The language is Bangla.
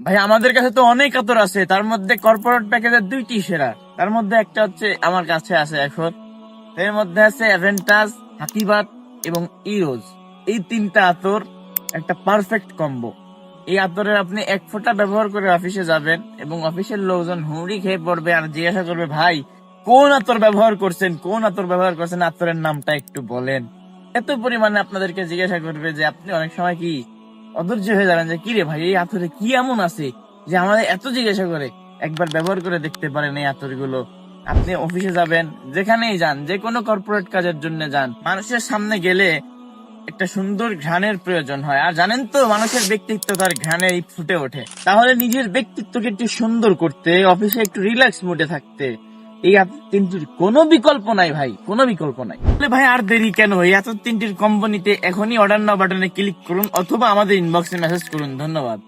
ভাই আমাদের কাছে তো অনেক আতর আছে, তার মধ্যে কর্পোরেট প্যাকেজের দুইটি সেরা। তার মধ্যে একটা হচ্ছে আমার কাছে আছে এখন, এর মধ্যে আছে অ্যাভেন্টাস, হাকিবাত এবং ইরোজ। এই তিনটা আতর একটা পারফেক্ট কম্বো। এই আতরের আপনি এক ফোঁটা ব্যবহার করে অফিসে যাবেন এবং অফিসের লোকজন হুমড়ি খেয়ে পড়বে আর জিজ্ঞাসা করবে, ভাই কোন আতর ব্যবহার করছেন, কোন আতর ব্যবহার করছেন, আতরের নামটা একটু বলেন। এত পরিমাণে আপনাদেরকে জিজ্ঞাসা করবে যে আপনি অনেক সময় কি অধৈর্য হয়ে যাবেন যে কিরে ভাই এই আতরে কি এমন আছে যে আমাদের এত জিজ্ঞাসা করে। একবার ব্যবহার করে দেখতে পারেন এই আতরগুলো। আপনি অফিসে যাবেন, যেখানেই যান, যে কোনো কর্পোরেট কাজের জন্য যান, মানুষের সামনে গেলে একটা সুন্দর ঘ্রাণের প্রয়োজন হয়। আর জানেন তো মানুষের ব্যক্তিত্ব তার ঘ্রাণেই ফুটে ওঠে। তাহলে নিজের ব্যক্তিত্বকে একটু সুন্দর করতে, অফিসে একটু রিল্যাক্স মুডে থাকতে এই তিনটির কোনো বিকল্প নাই ভাই, কোনো বিকল্প নাই। তাহলে ভাই আর দেরি কেন, এই তিনটির কম্বো নিতে এখনই অর্ডার নাও বাটনে ক্লিক করুন অথবা আমাদের ইনবক্সে মেসেজ করুন। ধন্যবাদ।